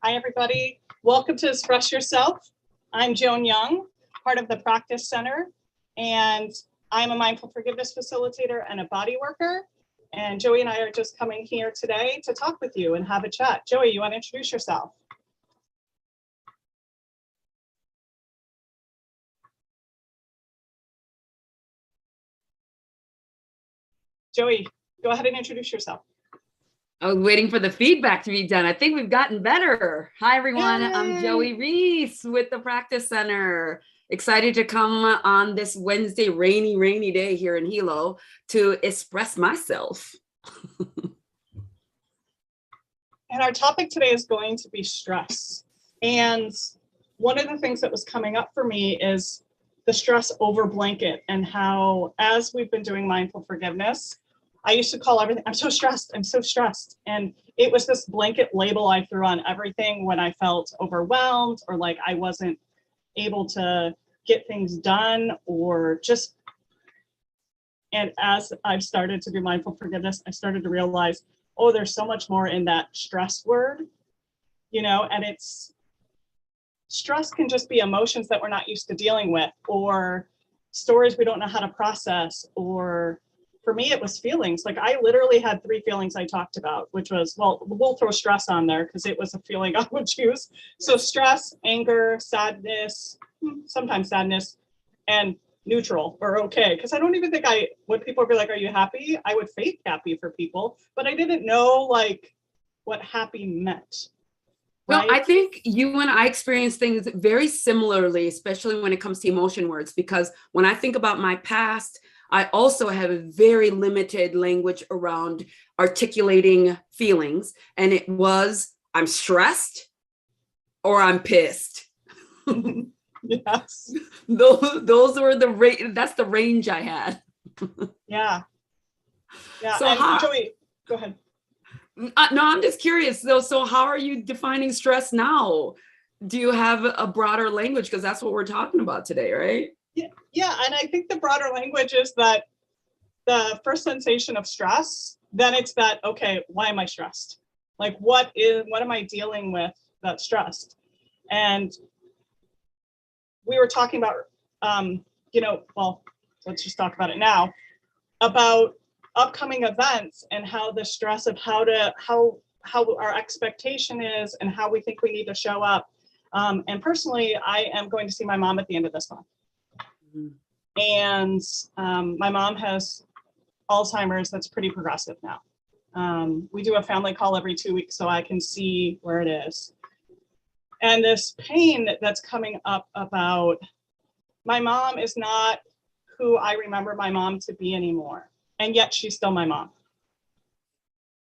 Hi, everybody. Welcome to Express Yourself. I'm Joan Young, part of the Practice Center, and I'm a mindful forgiveness facilitator and a body worker. And Joey and I are just coming here today to talk with you and have a chat. Joey, you want to introduce yourself? Joey, go ahead and introduce yourself. I was waiting for the feedback to be done. I think we've gotten better. Hi, everyone. Yay. I'm Joey Reese with the Practice Center. Excited to come on this Wednesday, rainy day here in Hilo to express myself. And our topic today is going to be stress. And one of the things that was coming up for me is the stress over blanket, and how, as we've been doing mindful forgiveness, I used to call everything, I'm so stressed, I'm so stressed. And it was this blanket label I threw on everything when I felt overwhelmed or like I wasn't able to get things done or just, and as I've started to do mindful forgiveness, I started to realize, oh, there's so much more in that stress word, and it's, stress can just be emotions that we're not used to dealing with, or stories we don't know how to process, or for me, it was feelings. Like I literally had 3 feelings I talked about, which was, well, we'll throw stress on there because it was a feeling I would choose. So stress, anger, sadness, sometimes sadness, and neutral or okay. Because I don't even think when people would be like, are you happy? I would fake happy for people, but I didn't know like what happy meant. Well, I think you and I experience things very similarly, especially when it comes to emotion words, because when I think about my past, I also have a very limited language around articulating feelings. And it was, I'm stressed or I'm pissed. Yes. Those were that's the range I had. Yeah. So and Joey, go ahead. No, I'm just curious though. So how are you defining stress now? Do you have a broader language? Because that's what we're talking about today, right? Yeah, and I think the broader language is that the first sensation of stress, then it's that, okay, why am I stressed? Like what am I dealing with that's stressed? And we were talking about, well, let's just talk about it now, about upcoming events and how the stress of how our expectation is and how we think we need to show up. And personally, I am going to see my mom at the end of this month. And my mom has Alzheimer's that's pretty progressive now. We do a family call every 2 weeks so I can see where it is. And this pain that's coming up about my mom is not who I remember my mom to be anymore. And yet she's still my mom.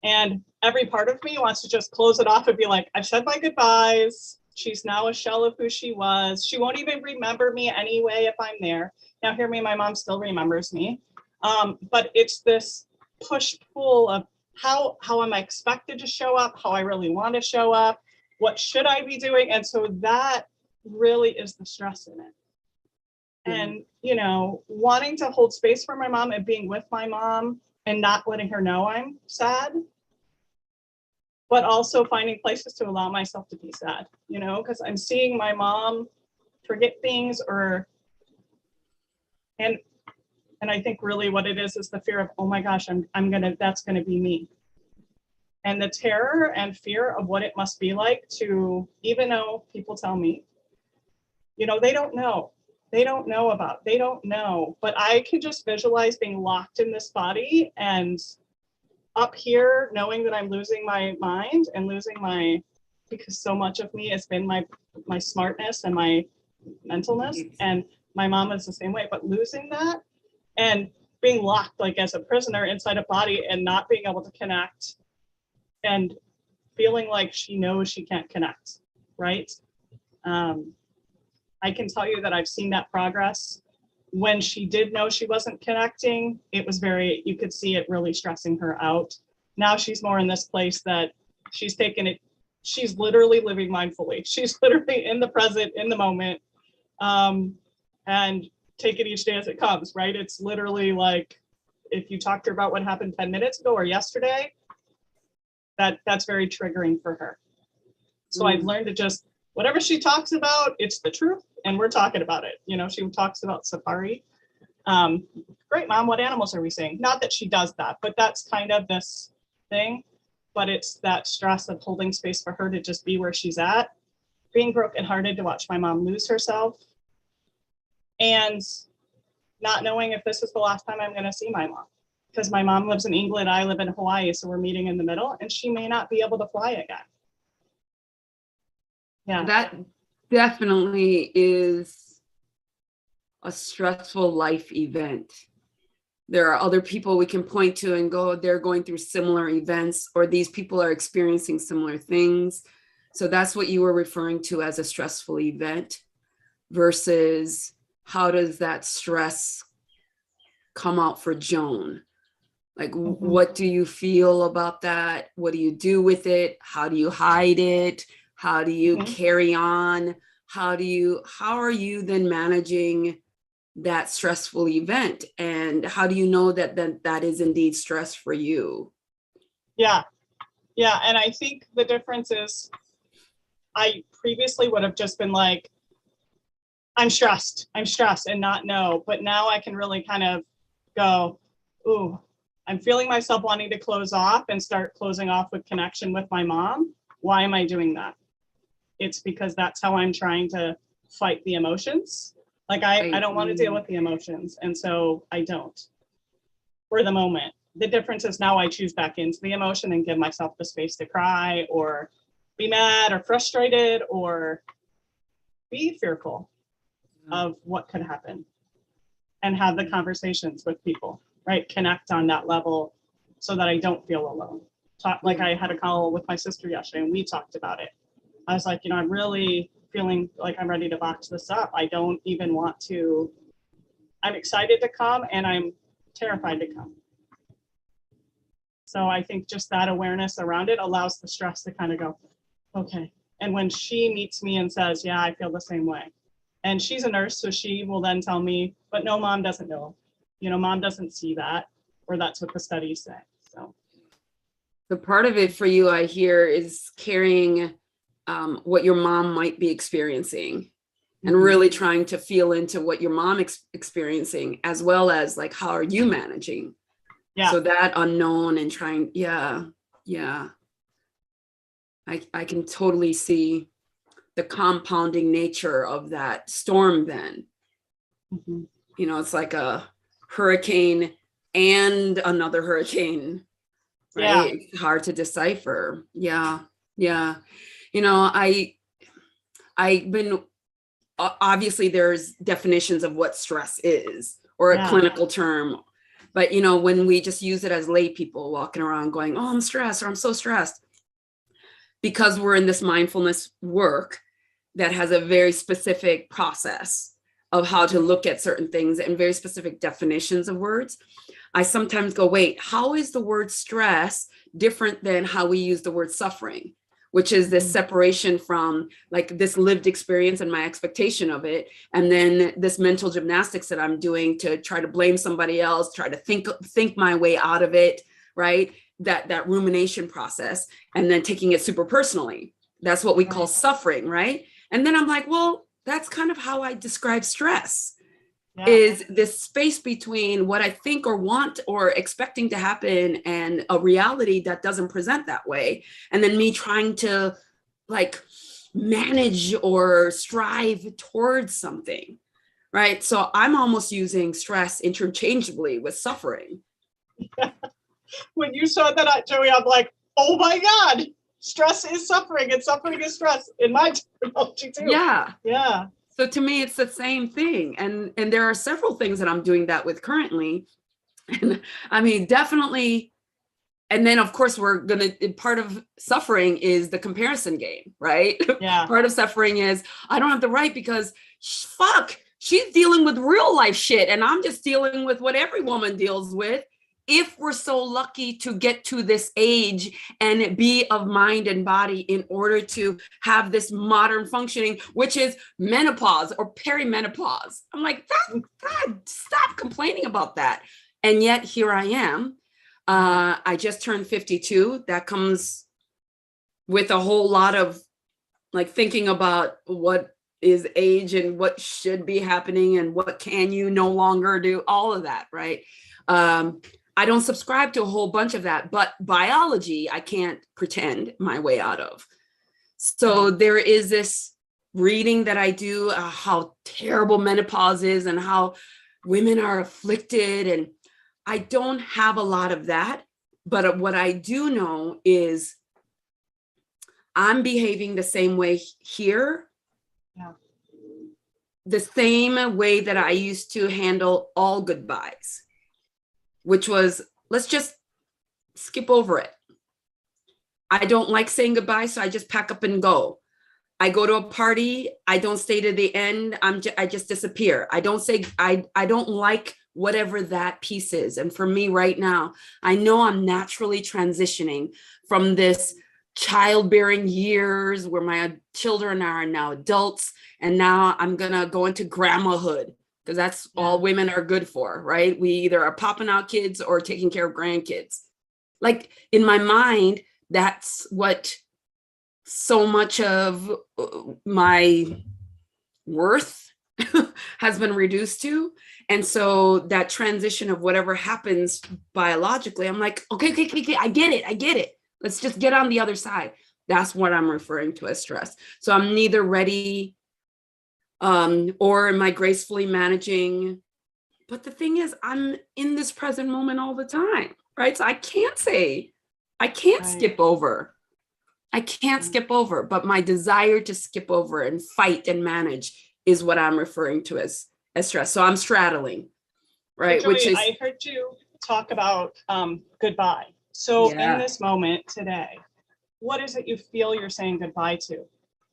And every part of me wants to just close it off and be like, I've said my goodbyes. She's now a shell of who she was. She won't even remember me anyway if I'm there. Now, hear me, my mom still remembers me. But it's this push-pull of how am I expected to show up, how I really want to show up, what should I be doing? And so that really is the stress in it. And, wanting to hold space for my mom and being with my mom and not letting her know I'm sad, but also finding places to allow myself to be sad, because I'm seeing my mom forget things and I think really what it is the fear of, oh my gosh, that's gonna be me. And the terror and fear of what it must be like to, even though people tell me, they don't know. They don't know, but I can just visualize being locked in this body and up here, knowing that I'm losing my mind and because so much of me has been my smartness and my mentalness, and my mom is the same way, but losing that and being locked like as a prisoner inside a body and not being able to connect and feeling like she knows she can't connect, right? I can tell you that I've seen that progress. When she did know she wasn't connecting, it was you could see it really stressing her out. Now she's more in this place that she's taken it, she's literally living mindfully. She's literally in the present, in the moment, and take it each day as it comes, right? It's literally like, if you talk to her about what happened 10 minutes ago or yesterday, that's very triggering for her. So I've learned to just, whatever she talks about, it's the truth, and we're talking about it. You know, she talks about safari. Great, Mom, what animals are we seeing? Not that she does that, but that's kind of this thing. But it's that stress of holding space for her to just be where she's at, being brokenhearted to watch my mom lose herself, and not knowing if this is the last time I'm going to see my mom. Because my mom lives in England, I live in Hawaii, so we're meeting in the middle, and she may not be able to fly again. Yeah. That definitely is a stressful life event. There are other people we can point to and go, they're going through similar events, or these people are experiencing similar things. So that's what you were referring to as a stressful event, versus how does that stress come out for Joan? Like, what do you feel about that? What do you do with it? How do you hide it? How do you carry on? How are you then managing that stressful event? And how do you know that that is indeed stress for you? Yeah. And I think the difference is, I previously would have just been like, I'm stressed and not know. But now I can really kind of go, ooh, I'm feeling myself wanting to close off and start closing off with connection with my mom. Why am I doing that? It's because that's how I'm trying to fight the emotions. Like I don't want to deal with the emotions. And so I don't for the moment. The difference is now I choose back into the emotion and give myself the space to cry or be mad or frustrated or be fearful of what could happen, and have the conversations with people, right? Connect on that level so that I don't feel alone. Like I had a call with my sister yesterday and we talked about it. I was like, I'm really feeling like I'm ready to box this up. I don't even want to, I'm excited to come and I'm terrified to come. So I think just that awareness around it allows the stress to kind of go, okay. And when she meets me and says, yeah, I feel the same way. And she's a nurse, so she will then tell me, but no, Mom doesn't know. Mom doesn't see that, or that's what the studies say. So the part of it for you, I hear, is carrying what your mom might be experiencing, and really trying to feel into what your mom experiencing, as well as like, how are you managing? Yeah. So that unknown and trying, yeah. I can totally see the compounding nature of that storm then. It's like a hurricane and another hurricane, right? Yeah. It's hard to decipher. Yeah. I've been, obviously there's definitions of what stress is, or a clinical term, but when we just use it as lay people walking around going, oh, I'm stressed, or I'm so stressed, because we're in this mindfulness work that has a very specific process of how to look at certain things and very specific definitions of words. I sometimes go, wait, how is the word stress different than how we use the word suffering, which is this separation from like this lived experience and my expectation of it, and then this mental gymnastics that I'm doing to try to blame somebody else, try to think my way out of it, right? That rumination process, and then taking it super personally. That's what we call suffering, right? And then I'm like, well, that's kind of how I describe stress, is this space between what I think or want or expecting to happen and a reality that doesn't present that way. And then me trying to like manage or strive towards something, right? So I'm almost using stress interchangeably with suffering. When you saw that, Joey, I'm like, oh my God, stress is suffering and suffering is stress in my terminology too. Yeah. So to me, it's the same thing. And there are several things that I'm doing that with currently. And I mean, definitely. And then of course, part of suffering is the comparison game, right? Yeah. Part of suffering is I don't have the right because she's dealing with real life shit. And I'm just dealing with what every woman deals with. If we're so lucky to get to this age and be of mind and body in order to have this modern functioning, which is menopause or perimenopause. I'm like, God, stop complaining about that. And yet here I am. I just turned 52. That comes with a whole lot of like thinking about what is age and what should be happening and what can you no longer do, all of that, right? I don't subscribe to a whole bunch of that, but biology, I can't pretend my way out of. So there is this reading that I do, how terrible menopause is and how women are afflicted. And I don't have a lot of that. But what I do know is I'm behaving the same way here. Yeah. The same way that I used to handle all goodbyes, which was, let's just skip over it. I don't like saying goodbye, so I just pack up and go. I go to a party, I don't stay to the end, I just disappear. I don't say, I don't like whatever that piece is. And for me right now, I know I'm naturally transitioning from this childbearing years where my children are now adults, and now I'm gonna go into grandmahood, because that's all women are good for, right? We either are popping out kids or taking care of grandkids. Like in my mind, that's what so much of my worth has been reduced to. And so that transition of whatever happens biologically, I'm like, okay, I get it. Let's just get on the other side. That's what I'm referring to as stress. So I'm neither ready or am I gracefully managing. But the thing is, I'm in this present moment all the time, right? So I can't skip over. I can't skip over, but my desire to skip over and fight and manage is what I'm referring to as stress. So I'm straddling, right? So Joey, Which is, I heard you talk about goodbye. So in this moment today, what is it you feel you're saying goodbye to?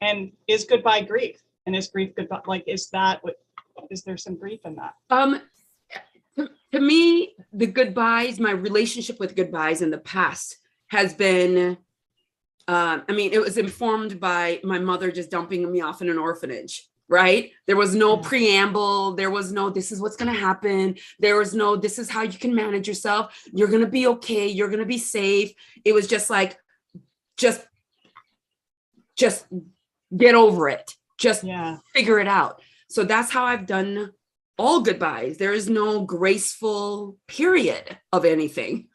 And is goodbye grief? And is grief goodbye? Like, is there some grief in that? To me, the goodbyes, my relationship with goodbyes in the past has been, it was informed by my mother just dumping me off in an orphanage, right? There was no preamble. There was no, this is what's going to happen. There was no, this is how you can manage yourself. You're going to be okay. You're going to be safe. It was just like, just get over it. Just figure it out. So that's how I've done all goodbyes. There is no graceful period of anything.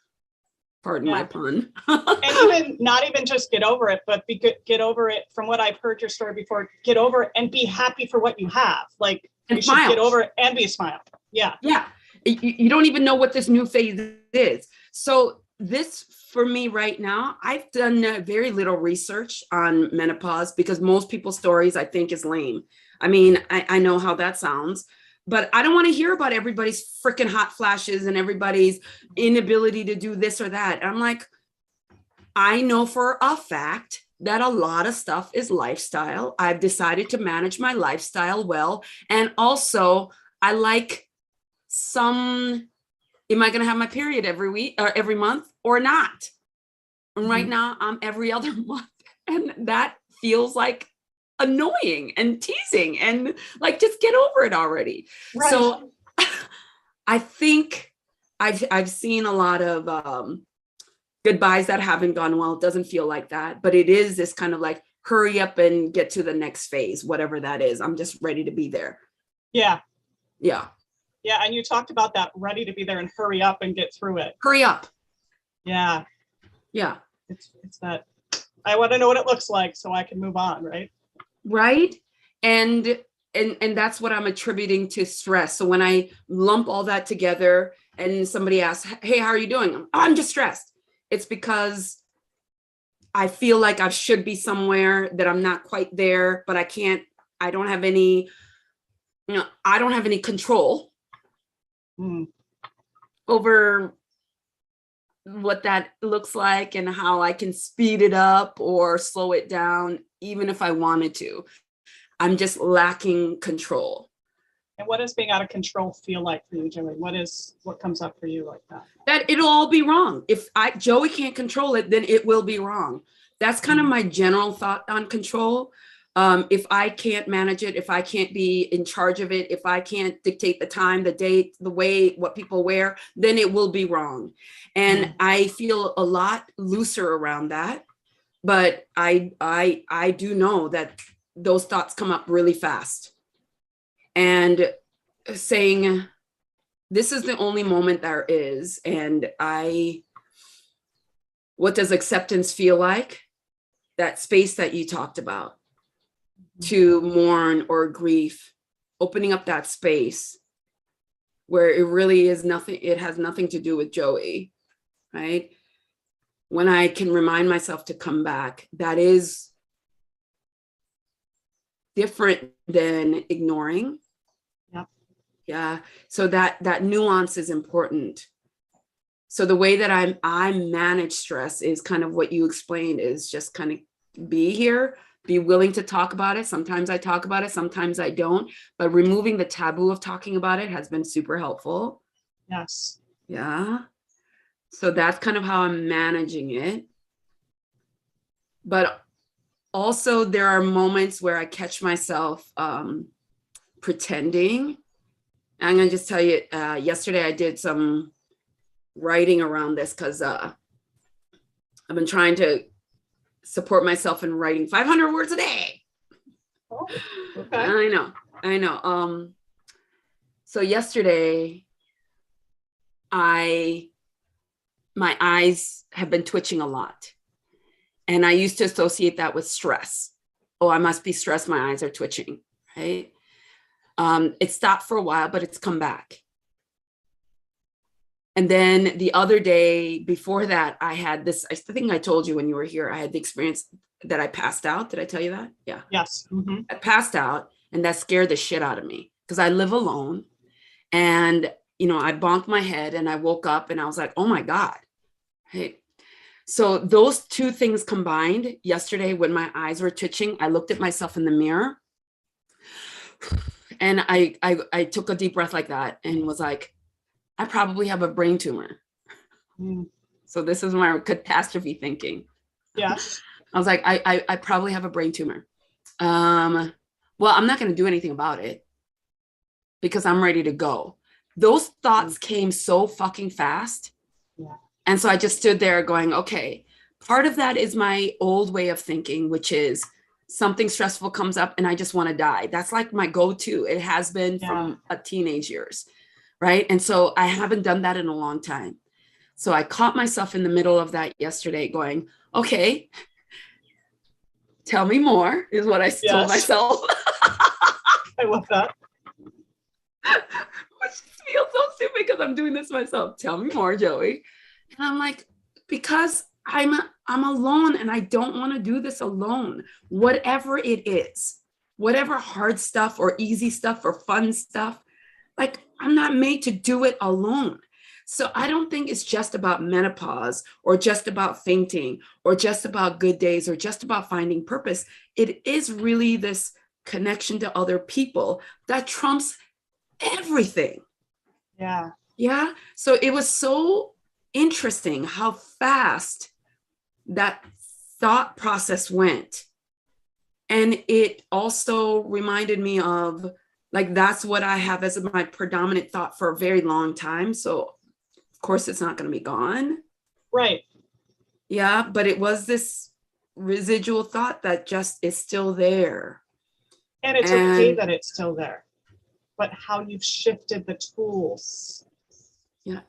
Pardon my pun. And not even just get over it, but get over it. From what I've heard your story before, get over it and be happy for what you have. Like, you should get over it and be a smile. Yeah. Yeah. You don't even know what this new phase is. So this, for me right now, I've done very little research on menopause because most people's stories I think is lame. I mean, I know how that sounds, but I don't want to hear about everybody's freaking hot flashes and everybody's inability to do this or that. And I'm like, I know for a fact that a lot of stuff is lifestyle. I've decided to manage my lifestyle well. And also I like am I going to have my period every week or every month or not? And right now I'm every other month. And that feels like annoying and teasing and like, just get over it already. Right. So I think I've seen a lot of goodbyes that haven't gone well. It doesn't feel like that, but it is this kind of like, hurry up and get to the next phase, whatever that is. I'm just ready to be there. Yeah. Yeah. Yeah. And you talked about that, ready to be there and hurry up and get through it. Hurry up. Yeah. Yeah. It's that I want to know what it looks like so I can move on. Right. Right. And that's what I'm attributing to stress. So when I lump all that together and somebody asks, hey, how are you doing? I'm just stressed. It's because I feel like I should be somewhere that I'm not quite there, but I don't have any control over what that looks like and how I can speed it up or slow it down, even if I wanted to. I'm just lacking control. And what does being out of control feel like for you, Joey? What comes up for you like that? That it'll all be wrong. If Joey can't control it, then it will be wrong. That's kind of my general thought on control. If I can't manage it, if I can't be in charge of it, if I can't dictate the time, the date, the way, what people wear, then it will be wrong. And I feel a lot looser around that. but I do know that those thoughts come up really fast. And saying, this is the only moment there is, and what does acceptance feel like? That space that you talked about, to mourn or grief, opening up that space where it really is nothing, it has nothing to do with Joey, right? When I can remind myself to come back, that is different than ignoring. Yep. Yeah. So that nuance is important. So the way that I manage stress is kind of what you explained, is just kind of be here, be willing to talk about it. Sometimes I talk about it, sometimes I don't, but removing the taboo of talking about it has been super helpful. Yes. Yeah. So that's kind of how I'm managing it. But also there are moments where I catch myself pretending. I'm going to just tell you, yesterday I did some writing around this because I've been trying to support myself in writing 500 words a day. Oh, okay. I know. So yesterday, my eyes have been twitching a lot. And I used to associate that with stress. Oh, I must be stressed. My eyes are twitching, right? It stopped for a while, but it's come back. And then the other day before that, I had this, I think I told you when you were here, I had the experience that I passed out. Did I tell you that? Yeah. Yes. Mm-hmm. I passed out, and that scared the shit out of me because I live alone. And, I bonked my head and I woke up and I was like, oh my God. Hey. So those two things combined yesterday when my eyes were twitching, I looked at myself in the mirror and I took a deep breath like that and was like, I probably have a brain tumor. Mm. So this is my catastrophe thinking. Yes. I was like, I probably have a brain tumor. Well, I'm not going to do anything about it because I'm ready to go. Those thoughts came so fucking fast. Yeah. And so I just stood there going, okay, part of that is my old way of thinking, which is something stressful comes up and I just want to die. That's like my go-to. It has been from a teenage years. Right. And so I haven't done that in a long time. So I caught myself in the middle of that yesterday going, okay, tell me more is what I told myself. I love that. Which feels so stupid because I'm doing this myself. Tell me more, Joey. And I'm like, because I'm alone and I don't want to do this alone. Whatever it is, whatever hard stuff or easy stuff or fun stuff, like I'm not made to do it alone. So I don't think it's just about menopause or just about fainting or just about good days or just about finding purpose. It is really this connection to other people that trumps everything. Yeah. Yeah. So it was so interesting how fast that thought process went. And it also reminded me of, like, that's what I have as my predominant thought for a very long time. So of course it's not going to be gone. Right. Yeah. But it was this residual thought that just is still there. And it's okay that it's still there, but how you've shifted the tools. Yeah.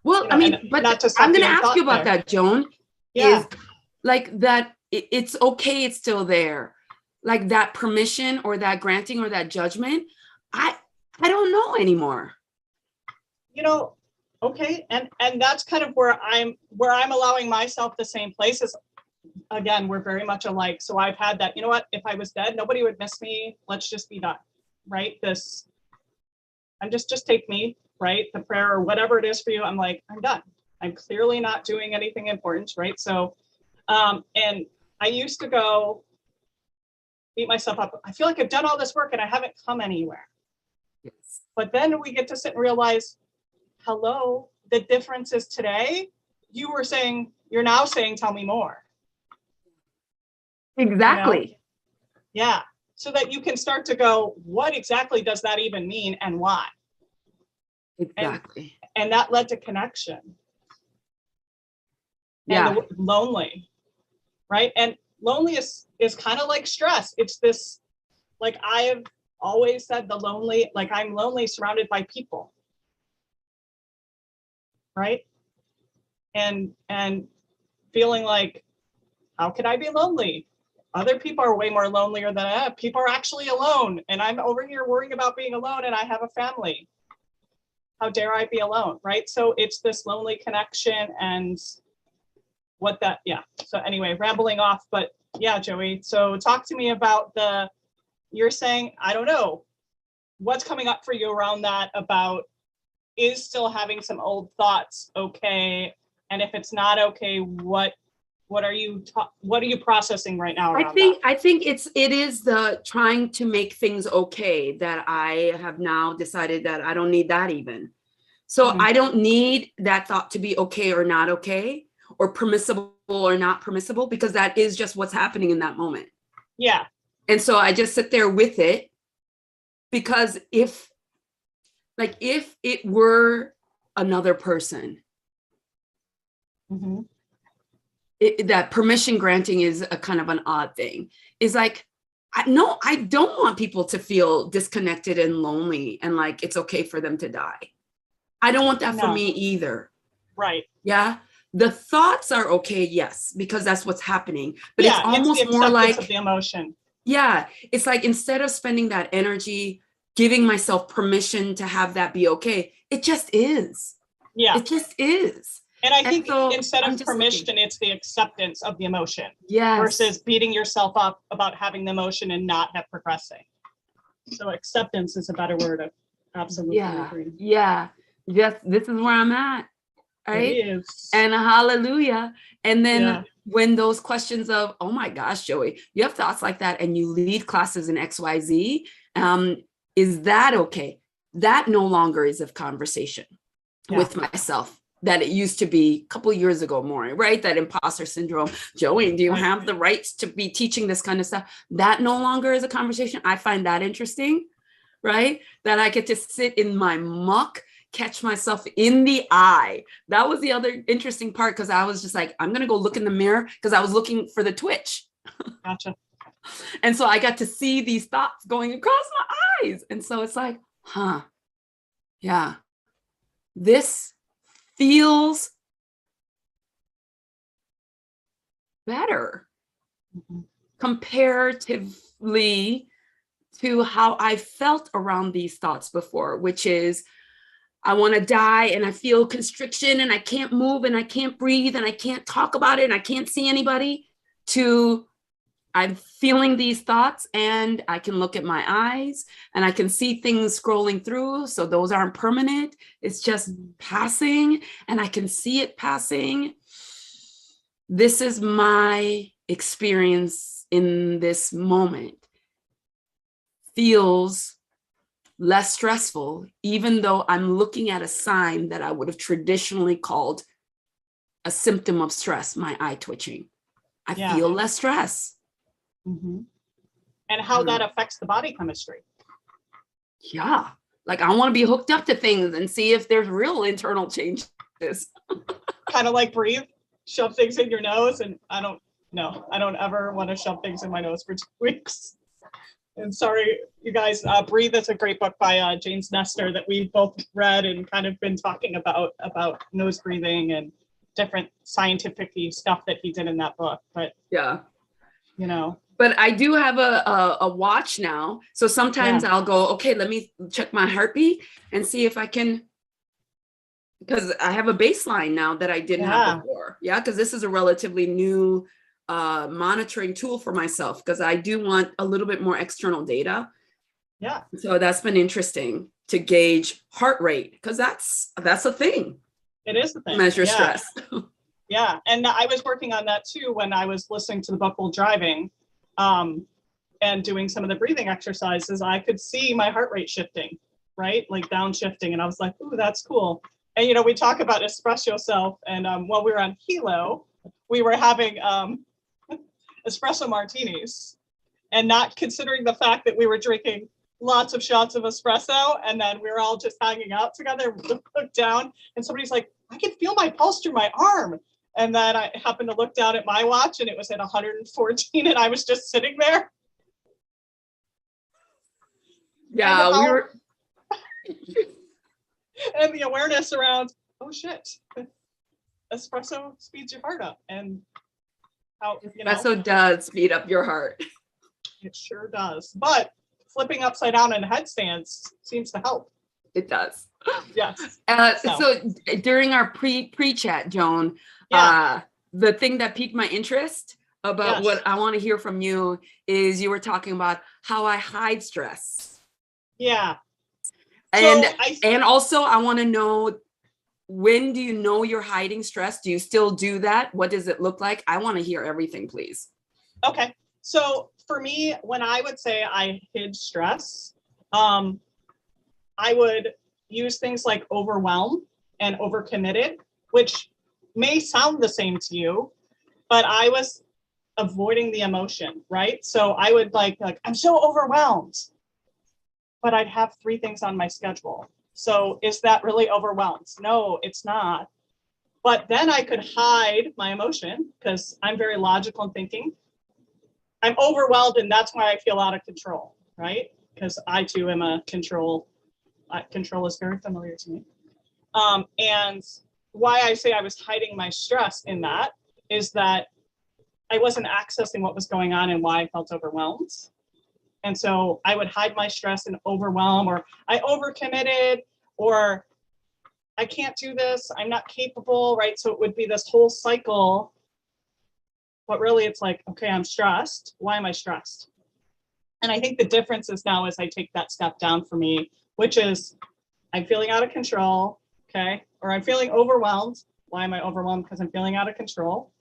Well, I mean, but I'm going to ask you about that, Joan. Yeah. Is like that it's okay, it's still there. Like that permission or that granting or that judgment, I don't know anymore. Okay. And that's kind of where I'm allowing myself the same places. Again, we're very much alike. So I've had that, if I was dead, nobody would miss me. Let's just be done. Right. I'm just take me, right? The prayer or whatever it is for you. I'm like, I'm done. I'm clearly not doing anything important. Right. So, and I used to go beat myself up. I feel like I've done all this work and I haven't come anywhere. Yes. But then we get to sit and realize, hello, the difference is today. You're now saying, tell me more. Exactly. Yeah. So that you can start to go, what exactly does that even mean and why? Exactly. And that led to connection. Yeah. And lonely. Right. And lonely is kind of like stress. It's this, like I have always said, the lonely, like I'm lonely surrounded by people, right? And feeling like, how could I be lonely? Other people are way more lonelier than I am. People are actually alone, and I'm over here worrying about being alone, and I have a family. How dare I be alone, right? So it's this lonely connection and what that, yeah. So anyway, rambling off, but yeah, Joey. So talk to me about you're saying, I don't know, what's coming up for you around that about, is still having some old thoughts okay? And if it's not okay, what are you processing right now around that? I think it is the trying to make things okay that I have now decided that I don't need that even. So I don't need that thought to be okay or not okay, or permissible or not permissible, because that is just what's happening in that moment. Yeah. And so I just sit there with it, because if it were another person, that permission granting is a kind of an odd thing. Is like, I don't want people to feel disconnected and lonely and like it's okay for them to die. I don't want that for me either. Right. Yeah. The thoughts are okay, yes, because that's what's happening. But it's almost more like of the emotion. Yeah. It's like, instead of spending that energy giving myself permission to have that be okay, it just is. Yeah. It just is. And I think instead of permission, it's the acceptance of the emotion. Yes. Versus beating yourself up about having the emotion and not have progressing. So acceptance is a better word of absolutely agree. Yeah. Just, this is where I'm at. Right. It is. And hallelujah. And then when those questions of, oh my gosh, Joey, you have thoughts like that and you lead classes in XYZ, is that okay? That no longer is a conversation with myself that it used to be a couple of years ago more, right? That imposter syndrome. Joey, do you have the rights to be teaching this kind of stuff? That no longer is a conversation. I find that interesting, right? That I get to sit in my muck, catch myself in the eye. That was the other interesting part, because I was just like, I'm going to go look in the mirror, because I was looking for the twitch. Gotcha. And so I got to see these thoughts going across my eyes. And so it's like, yeah, this feels better comparatively to how I felt around these thoughts before, which is, I want to die and I feel constriction and I can't move and I can't breathe and I can't talk about it and I can't see anybody, to I'm feeling these thoughts and I can look at my eyes and I can see things scrolling through. So those aren't permanent. It's just passing and I can see it passing. This is my experience in this moment. Feels less stressful, even though I'm looking at a sign that I would have traditionally called a symptom of stress, my eye twitching. I feel less stress. And how that affects the body chemistry. Yeah. Like, I want to be hooked up to things and see if there's real internal changes. Kind of like breathe, shove things in your nose. And I don't ever want to shove things in my nose for 2 weeks. And sorry, you guys, Breathe is a great book by James Nestor that we both read and kind of been talking about nose breathing and different scientific stuff that he did in that book. But but I do have a watch now. So sometimes I'll go, okay, let me check my heartbeat and see if I can, because I have a baseline now that I didn't have before. Yeah, because this is a relatively new monitoring tool for myself, because I do want a little bit more external data. Yeah. So that's been interesting to gauge heart rate, because that's a thing. It is the thing. Measure stress. Yeah. And I was working on that too when I was listening to the book while driving and doing some of the breathing exercises. I could see my heart rate shifting, right? Like downshifting. And I was like, ooh, that's cool. And, we talk about Espress'yo self. And while we were on Hilo, we were having espresso martinis and not considering the fact that we were drinking lots of shots of espresso. And then we were all just hanging out together, looked down, and somebody's like, I can feel my pulse through my arm. And then I happened to look down at my watch and it was at 114 and I was just sitting there. Yeah, we were. And the awareness around, oh shit, espresso speeds your heart up. And how, Espresso does speed up your heart. It sure does. But flipping upside down in headstands seems to help. It does. Yes. So during our pre-chat, Joan, the thing that piqued my interest about what I want to hear from you is you were talking about how I hide stress. Yeah. And also I want to know, when do you know you're hiding stress? Do you still do that? What does it look like? I want to hear everything, please. Okay. So for me, when I would say I hid stress, I would use things like overwhelm and overcommitted, which may sound the same to you, but I was avoiding the emotion, right? So I would like I'm so overwhelmed, but I'd have 3 things on my schedule. So is that really overwhelmed? No, it's not. But then I could hide my emotion because I'm very logical in thinking. I'm overwhelmed and that's why I feel out of control, right? Because I too am a control is very familiar to me. And why I say I was hiding my stress in that is that I wasn't accessing what was going on and why I felt overwhelmed. And so I would hide my stress and overwhelm, or I overcommitted, or I can't do this, I'm not capable, right? So it would be this whole cycle. But really it's like, okay, I'm stressed. Why am I stressed? And I think the difference is now as I take that step down for me, which is I'm feeling out of control, okay? Or I'm feeling overwhelmed. Why am I overwhelmed? Because I'm feeling out of control.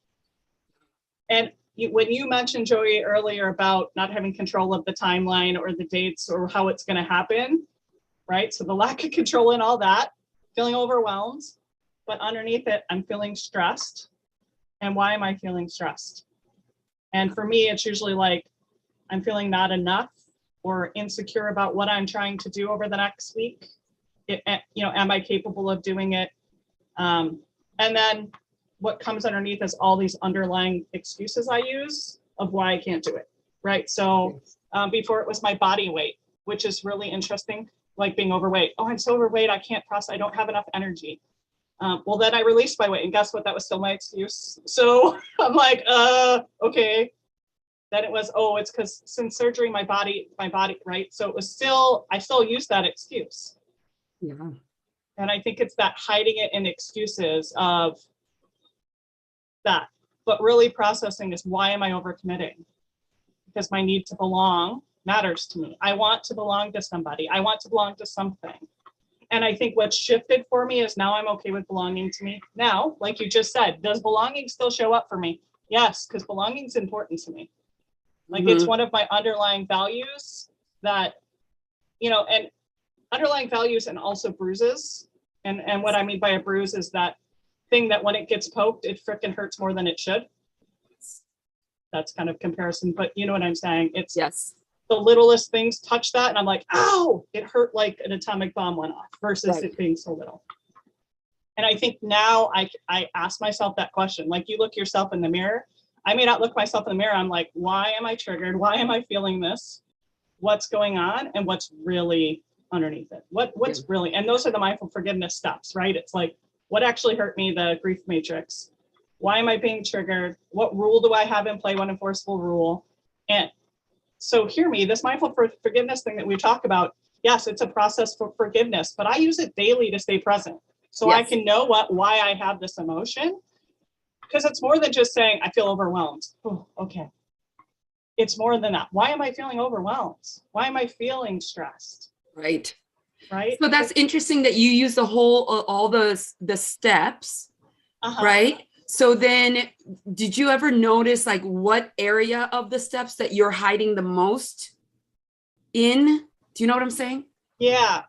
And when you mentioned, Joey, earlier about not having control of the timeline or the dates or how it's going to happen, right? So the lack of control and all that, feeling overwhelmed, but underneath it, I'm feeling stressed. And why am I feeling stressed? And for me, it's usually like I'm feeling not enough or insecure about what I'm trying to do over the next week. Am I capable of doing it? And then what comes underneath is all these underlying excuses I use of why I can't do it, right? So before it was my body weight, which is really interesting, like being overweight. Oh, I'm so overweight, I can't process, I don't have enough energy. Well, then I released my weight and guess what? That was still my excuse. So I'm like, okay. Then it was, it's because since surgery, my body, right? So it was I still use that excuse. Yeah. And I think it's that hiding it in excuses of that, but really processing is why am I overcommitting? Because my need to belong matters to me. I want to belong to somebody. I want to belong to something. And I think what's shifted for me is now I'm okay with belonging to me. Now, like you just said, does belonging still show up for me? Yes, because belonging is important to me. Like it's one of my underlying values that, and underlying values and also bruises. And what I mean by a bruise is that thing that when it gets poked, it frickin' hurts more than it should. That's kind of comparison, but you know what I'm saying? It's the littlest things touch that and I'm like, ow, it hurt like an atomic bomb went off versus it being so little. And I think now I ask myself that question, like you look yourself in the mirror. I may not look myself in the mirror. I'm like, why am I triggered? Why am I feeling this? What's going on? And what's really underneath it? What's really, and those are the mindful forgiveness steps, right? It's like, what actually hurt me, the grief matrix? Why am I being triggered? What rule do I have in play, one enforceable rule? And so hear me, this mindful forgiveness thing that we talk about, yes, it's a process for forgiveness, but I use it daily to stay present. So I can know why I have this emotion. Because it's more than just saying, I feel overwhelmed. Oh, okay. It's more than that. Why am I feeling overwhelmed? Why am I feeling stressed? Right. Right. So that's interesting that you use all the steps, right? So then did you ever notice like what area of the steps that you're hiding the most in? Do you know what I'm saying? Yeah,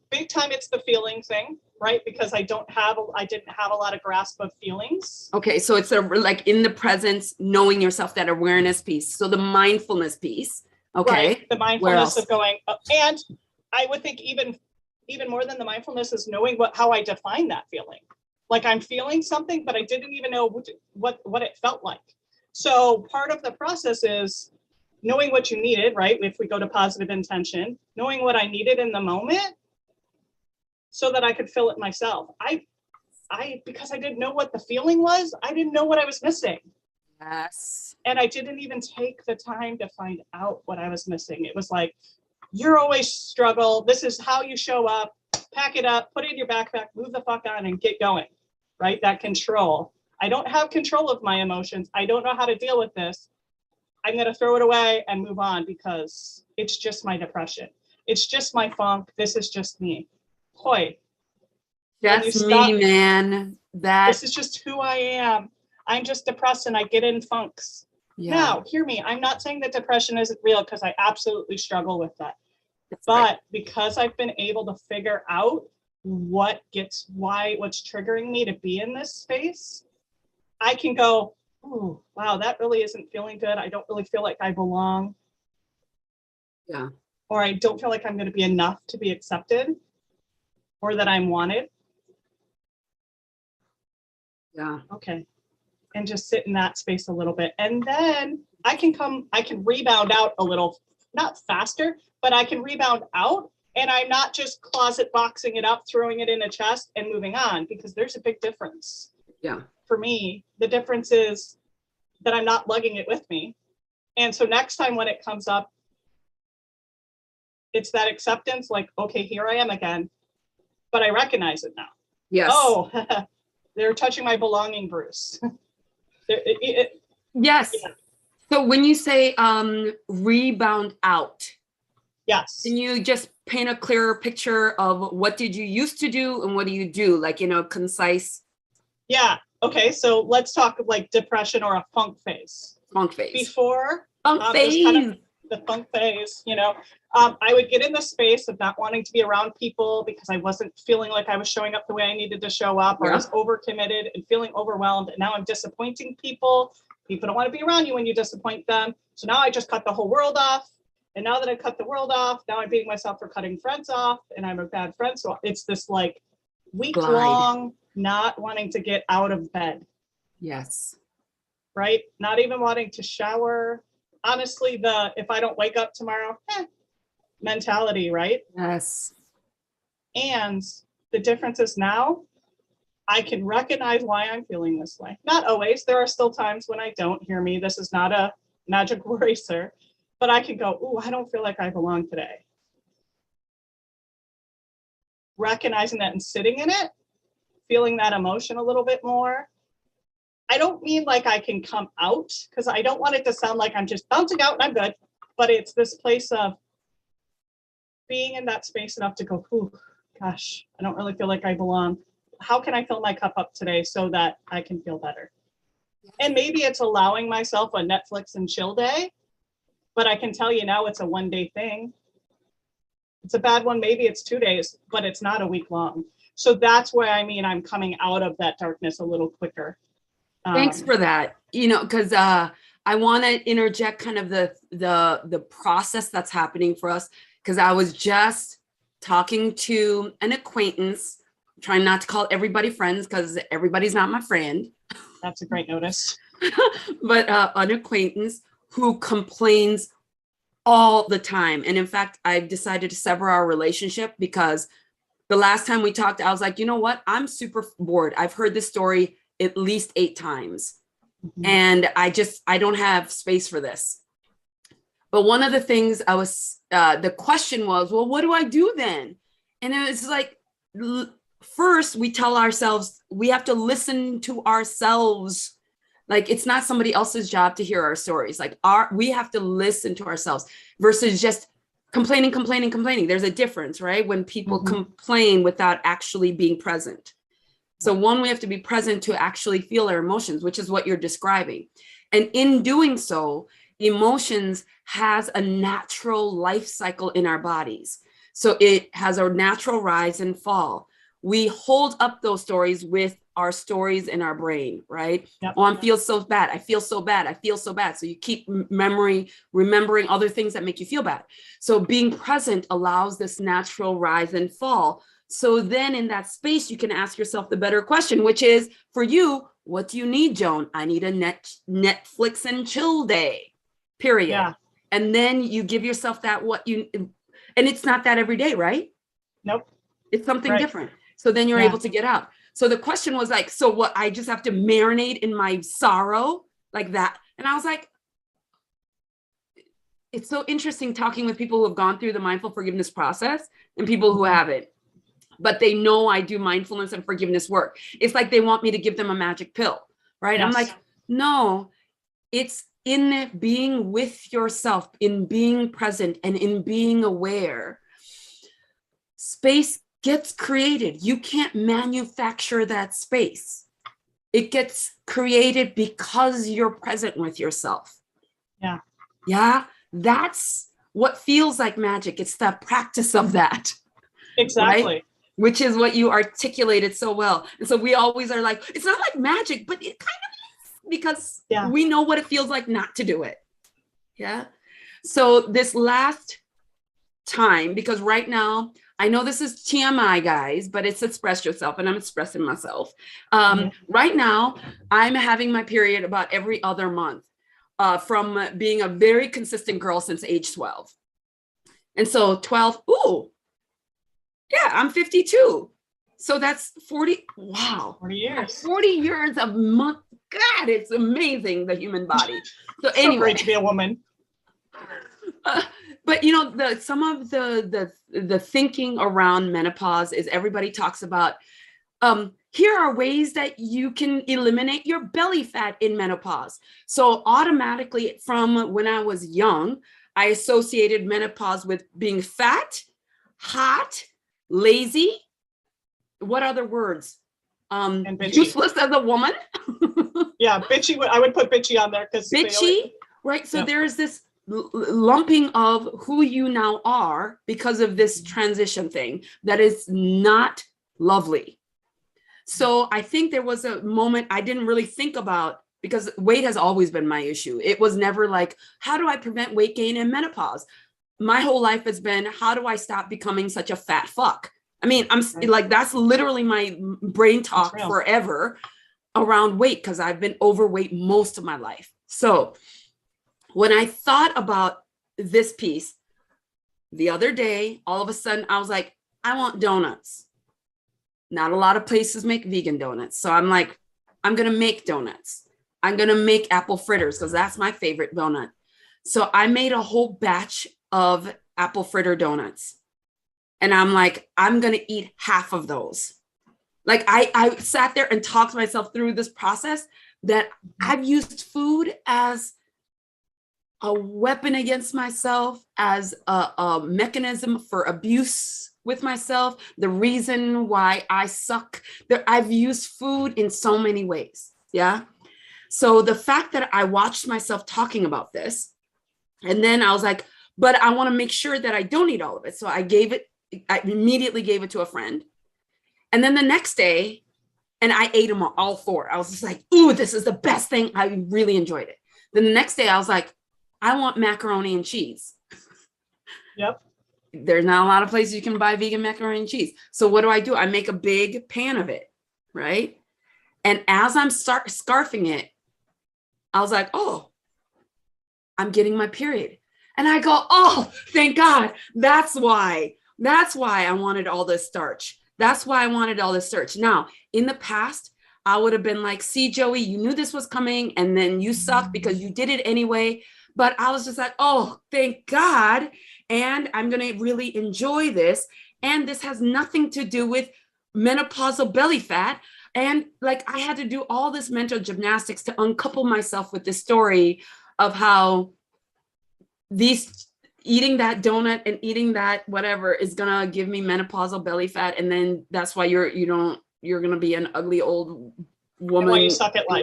big time. It's the feeling thing, right? Because I didn't have a lot of grasp of feelings. Okay. So it's like in the presence, knowing yourself, that awareness piece. So the mindfulness piece. Okay. Right. The mindfulness of going, and I would think even more than the mindfulness is knowing how I define that feeling. Like I'm feeling something, but I didn't even know what it felt like. So part of the process is knowing what you needed, right? If we go to positive intention, knowing what I needed in the moment so that I could feel it myself. Because I didn't know what the feeling was, I didn't know what I was missing. Yes. And I didn't even take the time to find out what I was missing. It was like, you're always struggle. This is how you show up. Pack it up, put it in your backpack, move the fuck on and get going, right? That control. I don't have control of my emotions. I don't know how to deal with this. I'm going to throw it away and move on because it's just my depression. It's just my funk. This is just me. Hoy. That's me, man. This is just who I am. I'm just depressed and I get in funks. Yeah. Now, hear me. I'm not saying that depression isn't real because I absolutely struggle with that. That's but right. Because I've been able to figure out what's triggering me to be in this space, I can go, oh, wow, that really isn't feeling good. I don't really feel like I belong. Yeah. Or I don't feel like I'm going to be enough to be accepted or that I'm wanted. Yeah. Okay. And just sit in that space a little bit. And then I can rebound out a little, not faster, but I can rebound out. And I'm not just closet boxing it up, throwing it in a chest and moving on, because there's a big difference. Yeah. For me, the difference is that I'm not lugging it with me. And so next time when it comes up, it's that acceptance, like, okay, here I am again, but I recognize it now. Yes. Oh, they're touching my belonging, Bruce. Yes. Yeah. So when you say rebound out, yes. Can you just paint a clearer picture of what did you used to do and what do you do? Like, concise. Yeah. Okay. So let's talk like depression or a funk phase. Funk phase. Before funk phase. Kind of the funk phase, I would get in the space of not wanting to be around people because I wasn't feeling like I was showing up the way I needed to show up, or I was overcommitted and feeling overwhelmed. And now I'm disappointing people. People don't want to be around you when you disappoint them. So now I just cut the whole world off. And now that I cut the world off, now I'm beating myself for cutting friends off, and I'm a bad friend. So it's this like week-long not wanting to get out of bed. Yes. Right? Not even wanting to shower. Honestly, if I don't wake up tomorrow, mentality, right? Yes. And the difference is now I can recognize why I'm feeling this way. Not always. There are still times when I don't. Hear me. This is not a magic eraser. But I can go, oh, I don't feel like I belong today. Recognizing that and sitting in it, feeling that emotion a little bit more. I don't mean like I can come out, because I don't want it to sound like I'm just bouncing out and I'm good. But it's this place of being in that space enough to go, oh, gosh, I don't really feel like I belong. How can I fill my cup up today so that I can feel better? And maybe it's allowing myself a Netflix and chill day. But I can tell you now it's a one-day thing. It's a bad one. Maybe it's 2 days, but it's not a week long. So that's where I'm coming out of that darkness a little quicker. Thanks for that. Because I want to interject kind of the process that's happening for us. Because I was just talking to an acquaintance, trying not to call everybody friends because everybody's not my friend. That's a great notice. But an acquaintance who complains all the time. And in fact, I've decided to sever our relationship because the last time we talked, I was like, you know what? I'm super bored. I've heard this story at least 8 times. Mm-hmm. And I don't have space for this. But one of the things the question was, well, what do I do then? And it was like, first we tell ourselves, we have to listen to ourselves. Like, it's not somebody else's job to hear our stories. Like we have to listen to ourselves versus just complaining. There's a difference, right? When people complain without actually being present. So one, we have to be present to actually feel our emotions, which is what you're describing. And in doing so, emotions has a natural life cycle in our bodies. So it has a natural rise and fall. We hold up those stories with our stories in our brain, right? Yep. Oh, I feel so bad. I feel so bad. I feel so bad. So you keep remembering other things that make you feel bad. So being present allows this natural rise and fall So then in that space, you can ask yourself the better question, which is for you, what do you need, Joan? I need a Netflix and chill day, period. Yeah. And then you give yourself that and it's not that every day, right? Nope. It's something different. So then you're able to get out. So the question was like, so what, I just have to marinate in my sorrow like that? And I was like, it's so interesting talking with people who have gone through the mindful forgiveness process and people who haven't, but they know I do mindfulness and forgiveness work. It's like they want me to give them a magic pill, right? Yes. I'm like, no, it's in being with yourself, in being present and in being aware. Space gets created. You can't manufacture that space. It gets created because you're present with yourself. Yeah. Yeah. That's what feels like magic. It's the practice of that. Exactly. Right? Which is what you articulated so well. And so we always are like, it's not like magic, but it kind of is, because we know what it feels like not to do it. Yeah. So this last time, because right now, I know this is TMI, guys, but it's express yourself, and I'm expressing myself. Right now, I'm having my period about every other month. From being a very consistent girl since age 12. And so 12, I'm 52. So that's 40, wow. 40 years. 40 years of month. God, it's amazing, the human body. So anyway. So great to be a woman. But you know, some of the thinking around menopause is everybody talks about, here are ways that you can eliminate your belly fat in menopause. So automatically from when I was young, I associated menopause with being fat, hot, lazy. What other words? And bitchy. Useless as a woman. Yeah, bitchy. I would put bitchy on there because bitchy, right? So there's this lumping of who you now are because of this transition thing that is not lovely. So I think there was a moment I didn't really think about, because weight has always been my issue. It was never like, how do I prevent weight gain in menopause? My whole life has been, how do I stop becoming such a fat fuck? I mean, I'm like, that's literally my brain talk forever around weight, because I've been overweight most of my life. So when I thought about this piece the other day, all of a sudden I was like, I want donuts. Not a lot of places make vegan donuts. So I'm like, I'm going to make donuts. I'm going to make apple fritters because that's my favorite donut. So I made a whole batch of apple fritter donuts. And I'm like, I'm going to eat half of those. Like I sat there and talked myself through this process that I've used food as a weapon against myself, as a mechanism for abuse with myself, the reason why I suck. I've used food in so many ways. Yeah. So the fact that I watched myself talking about this, and then I was like, but I want to make sure that I don't eat all of it. So I immediately gave it to a friend. And then the next day, and I ate them all four. I was just like, ooh, this is the best thing. I really enjoyed it. Then the next day I was like, I want macaroni and cheese. Yep. There's not a lot of places you can buy vegan macaroni and cheese. So what do? I make a big pan of it, right? And as I'm scarfing it, I was like, oh, I'm getting my period. And I go, oh, thank God. That's why I wanted all this starch. That's why I wanted all this starch. Now, in the past, I would have been like, see, Joey, you knew this was coming and then you suck because you did it anyway. But I was just like, oh, thank God. And I'm going to really enjoy this. And this has nothing to do with menopausal belly fat. And like, I had to do all this mental gymnastics to uncouple myself with the story of how eating that donut and eating that whatever is going to give me menopausal belly fat. And then that's why you're going to be an ugly old woman,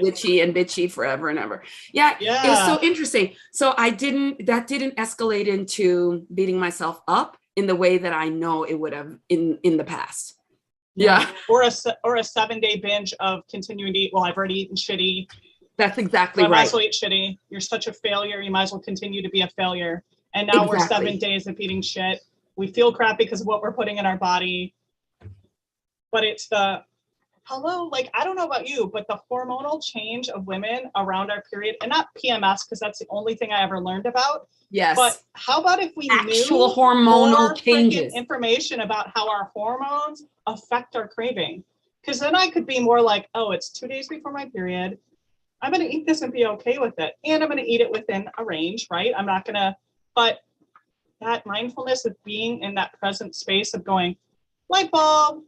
witchy and bitchy forever and ever. Yeah. It was so interesting. So that didn't escalate into beating myself up in the way that I know it would have in the past. Yeah. Or a 7-day binge of continuing to eat. Well, I've already eaten shitty. That's exactly right. I might as well eat shitty. You're such a failure. You might as well continue to be a failure. And now we're 7 days of eating shit. We feel crappy because of what we're putting in our body. but it's the hello, like, I don't know about you, but the hormonal change of women around our period, and not PMS, because that's the only thing I ever learned about. Yes. But how about if we actual knew hormonal more changes, information about how our hormones affect our craving? Because then I could be more like, oh, it's 2 days before my period. I'm going to eat this and be okay with it. And I'm going to eat it within a range, right? I'm not going to, but that mindfulness of being in that present space of going, light bulb,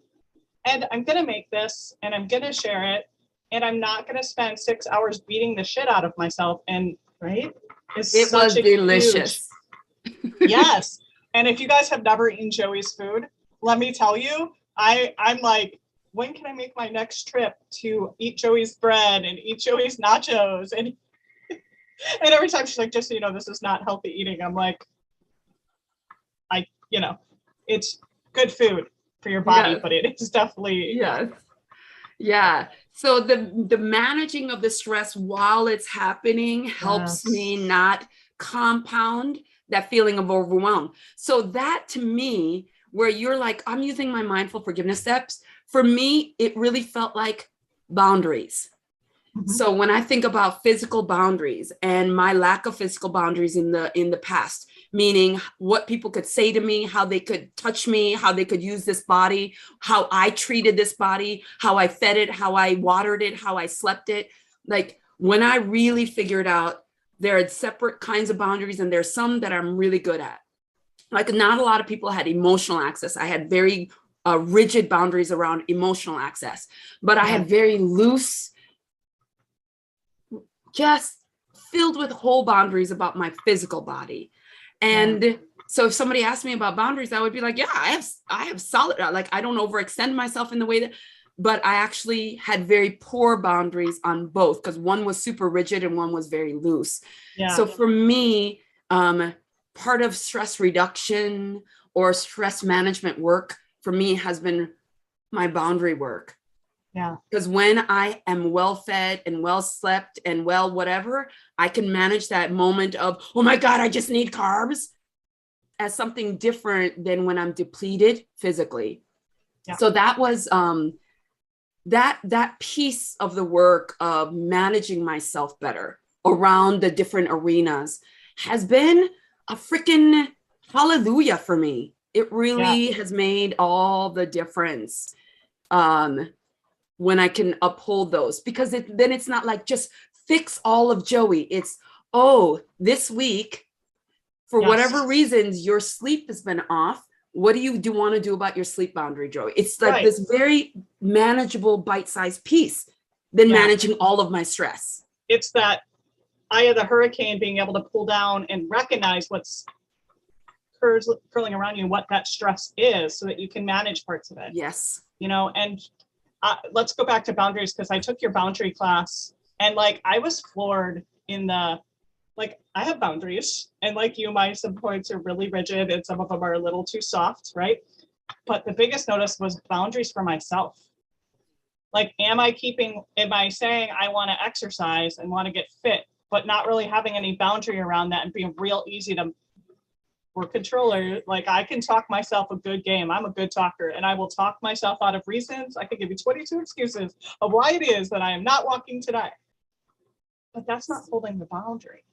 and I'm going to make this and I'm going to share it. And I'm not going to spend 6 hours beating the shit out of myself. And right? It was delicious. Yes. And if you guys have never eaten Joey's food, let me tell you, I'm like, when can I make my next trip to eat Joey's bread and eat Joey's nachos? And every time she's like, just so you know, this is not healthy eating. I'm like, it's good food for your body, but it is definitely. Yeah. So the managing of the stress while it's happening helps me not compound that feeling of overwhelm. So that to me, where you're like, I'm using my mindful forgiveness steps, for me, it really felt like boundaries. Mm-hmm. So when I think about physical boundaries and my lack of physical boundaries in the past, meaning what people could say to me, how they could touch me, how they could use this body, how I treated this body, how I fed it, how I watered it, how I slept it. Like when I really figured out there are separate kinds of boundaries and there's some that I'm really good at. Like not a lot of people had emotional access. I had very rigid boundaries around emotional access, but I had very loose, just filled with whole boundaries about my physical body. And so if somebody asked me about boundaries, I would be like, yeah, I have solid, like I don't overextend myself in the way that, but I actually had very poor boundaries on both because one was super rigid and one was very loose. Yeah. So for me, part of stress reduction or stress management work for me has been my boundary work. Yeah. Because when I am well fed and well slept and well whatever, I can manage that moment of, oh my God, I just need carbs as something different than when I'm depleted physically. Yeah. So that was that piece of the work of managing myself better around the different arenas has been a freaking hallelujah for me. It really has made all the difference. When I can uphold those, because then it's not like just fix all of Joey. It's, oh, this week, for whatever reasons, your sleep has been off. What do you want to do about your sleep boundary, Joey? It's like this very manageable bite-sized piece than managing all of my stress. It's that eye of the hurricane, being able to pull down and recognize what's curling around you, what that stress is, so that you can manage parts of it. Yes. And let's go back to boundaries, because I took your boundary class and like I was floored in the, like, I have boundaries and like you, my some points are really rigid and some of them are a little too soft, right? But the biggest notice was boundaries for myself. Like, am I saying I want to exercise and want to get fit, but not really having any boundary around that and being real easy to controller. Like, I can talk myself a good game. I'm a good talker and I will talk myself out of reasons. I can give you 22 excuses of why it is that I am not walking today. But that's not holding the boundary.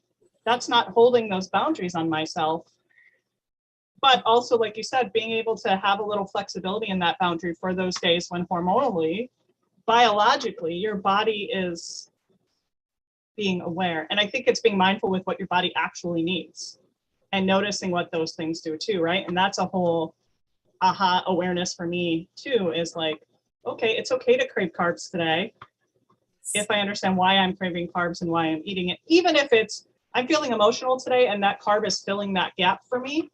That's not holding those boundaries on myself. But also, like you said, being able to have a little flexibility in that boundary for those days when hormonally, biologically, your body is being aware. And I think it's being mindful with what your body actually needs. And noticing what those things do too, right? And that's a whole aha awareness for me too, is like, okay, it's okay to crave carbs today if I understand why I'm craving carbs and why I'm eating it. Even if I'm feeling emotional today and that carb is filling that gap for me,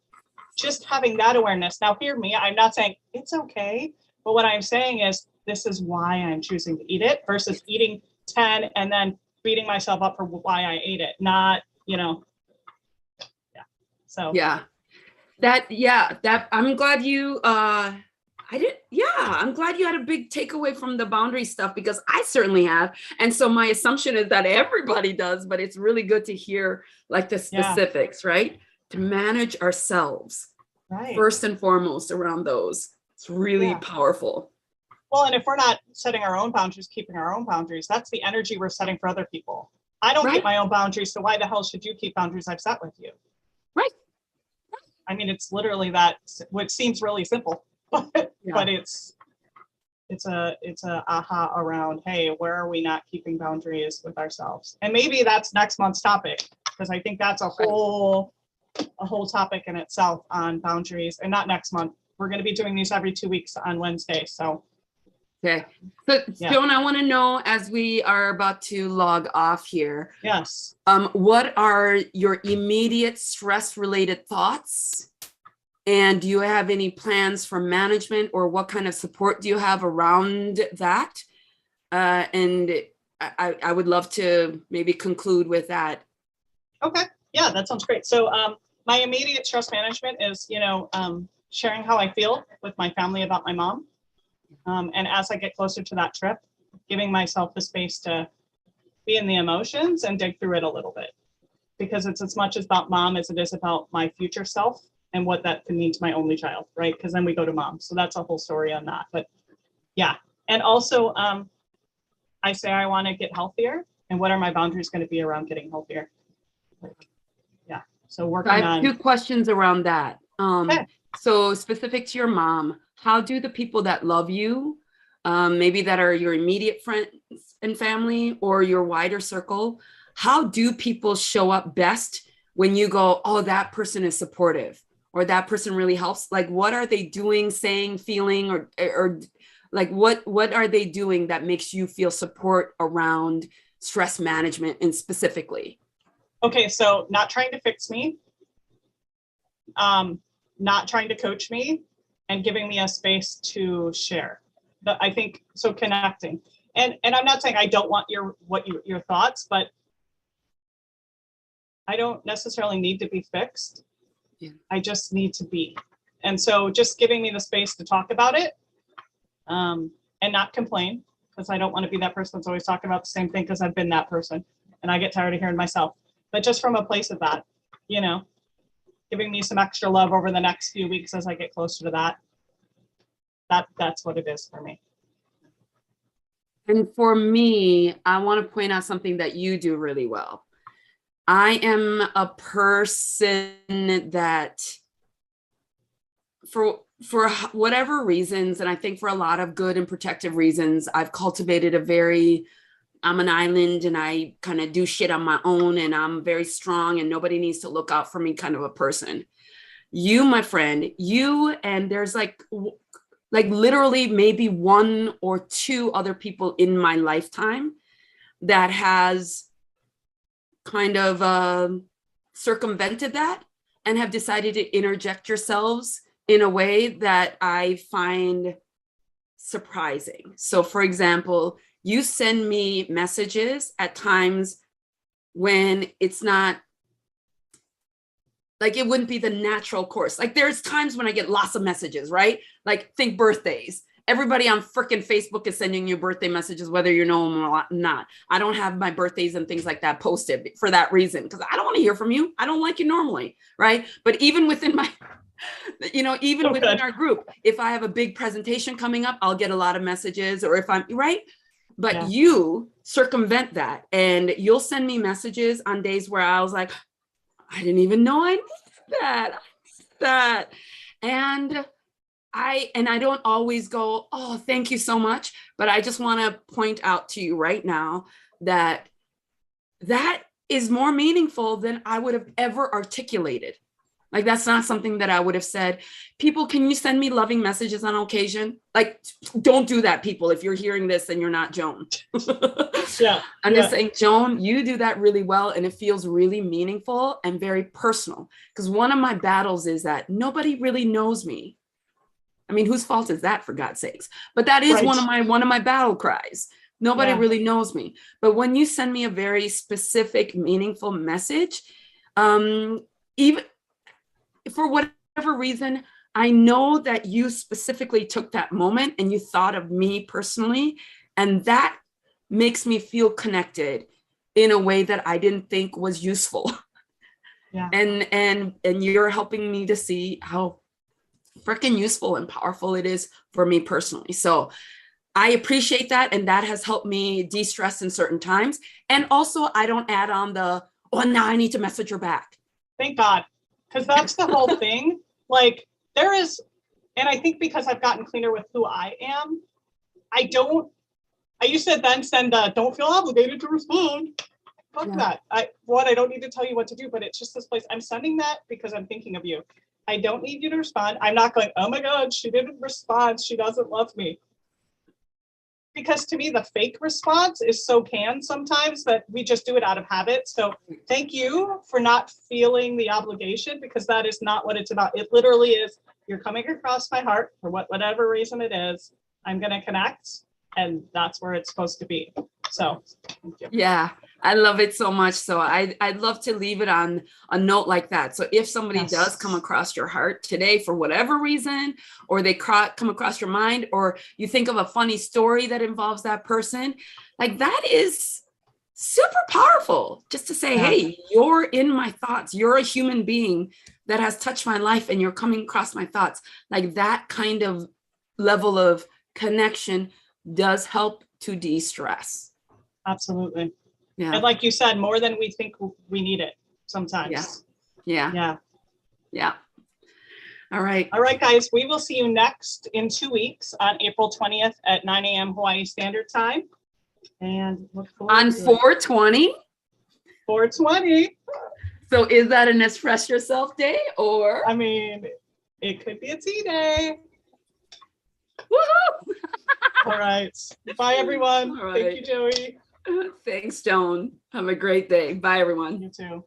just having that awareness. Now hear me, I'm not saying it's okay, but what I'm saying is this is why I'm choosing to eat it versus eating 10 and then beating myself up for why I ate it, not, So that I'm glad you I'm glad you had a big takeaway from the boundary stuff, because I certainly have. And so my assumption is that everybody does, but it's really good to hear like the specifics, right? To manage ourselves first and foremost around those. It's really powerful. Well, and if we're not setting our own boundaries, keeping our own boundaries, that's the energy we're setting for other people. I don't Right. keep my own boundaries, so why the hell should you keep boundaries I've set with you? Right. I mean, it's literally that, which seems really simple, but it's a aha around, hey, where are we not keeping boundaries with ourselves? And maybe that's next month's topic, because I think that's a whole topic in itself on boundaries. And not next month. We're going to be doing these every 2 weeks on Wednesday. So okay. So Joan, I want to know, as we are about to log off here. Yes. What are your immediate stress related thoughts? And do you have any plans for management, or what kind of support do you have around that? And I would love to maybe conclude with that. Okay. Yeah, that sounds great. So my immediate stress management is, sharing how I feel with my family about my mom. And as I get closer to that trip, giving myself the space to be in the emotions and dig through it a little bit, because it's as much about mom as it is about my future self and what that can mean to my only child, right? Because then we go to mom. So that's a whole story on that. But yeah. And also, I say I want to get healthier. And what are my boundaries going to be around getting healthier? Yeah. So working on. I have 2 questions around that. Okay. So specific to your mom, how do the people that love you, maybe that are your immediate friends and family or your wider circle, how do people show up best when you go, oh, that person is supportive, or that person really helps? Like, what are they doing, saying, feeling, or like, what are they doing that makes you feel support around stress management and specifically? Okay, so not trying to fix me, not trying to coach me, and giving me a space to share. I think so, connecting. And I'm not saying I don't want your thoughts, but I don't necessarily need to be fixed. Yeah. I just need to be. And so just giving me the space to talk about it, and not complain, because I don't want to be that person that's always talking about the same thing, because I've been that person and I get tired of hearing myself. But just from a place of that, giving me some extra love over the next few weeks as I get closer to that. That's what it is for me. And for me, I want to point out something that you do really well. I am a person that for whatever reasons, and I think for a lot of good and protective reasons, I've cultivated I'm an island and I kind of do shit on my own, and I'm very strong and nobody needs to look out for me kind of a person. You, my friend, and there's like literally maybe 1 or 2 other people in my lifetime that has kind of circumvented that and have decided to interject yourselves in a way that I find surprising. So for example, you send me messages at times when it's not, like, it wouldn't be the natural course. Like, there's times when I get lots of messages, right? Like, think birthdays. Everybody on freaking Facebook is sending you birthday messages, whether you know them or not. I don't have my birthdays and things like that posted for that reason, because I don't want to hear from you. I don't like you normally, right? But even within my, within our group, if I have a big presentation coming up, I'll get a lot of messages, or if I'm, right? But you circumvent that, and you'll send me messages on days where I was like, I didn't even know I needed that. And I don't always go, oh, thank you so much. But I just want to point out to you right now that is more meaningful than I would have ever articulated. Like, that's not something that I would have said. People, can you send me loving messages on occasion? Like, don't do that, people. If you're hearing this and you're not Joan. I'm just saying, Joan, you do that really well. And it feels really meaningful and very personal. Because one of my battles is that nobody really knows me. I mean, whose fault is that, for God's sakes? But that is one of my battle cries. Nobody really knows me. But when you send me a very specific, meaningful message, even for whatever reason, I know that you specifically took that moment and you thought of me personally, and that makes me feel connected in a way that I didn't think was useful. And you're helping me to see how freaking useful and powerful it is for me personally. So I appreciate that. And that has helped me de-stress in certain times. And also I don't add on the, oh, now I need to message her back. Thank God. Because that's the whole thing. Like there is, and I think because I've gotten cleaner with who I am, I used to then send the don't feel obligated to respond. Fuck that. I don't need to tell you what to do, but it's just this place. I'm sending that because I'm thinking of you. I don't need you to respond. I'm not going, oh my God, she didn't respond. She doesn't love me. Because to me, the fake response is so canned sometimes that we just do it out of habit. So thank you for not feeling the obligation, because that is not what it's about. It literally is, you're coming across my heart for whatever reason it is. I'm going to connect, and that's where it's supposed to be. So thank you. Yeah, I love it so much. So I'd love to leave it on a note like that. So if somebody does come across your heart today for whatever reason, or they come across your mind, or you think of a funny story that involves that person, like that is super powerful. Just to say, hey, you're in my thoughts. You're a human being that has touched my life, and you're coming across my thoughts. Like that kind of level of connection does help to de-stress. Absolutely. Yeah. And like you said, more than we think we need it sometimes. Yeah. All right. All right, guys. We will see you next in 2 weeks on April 20th at 9 a.m. Hawaii Standard Time. And look forward on to 4/20. 4/20. So is that an Express Yourself day, or? I mean, it could be a tea day. Woohoo! All right. Bye, everyone. All right. Thank you, Joey. Thanks, Joan. Have a great day. Bye, everyone. You too.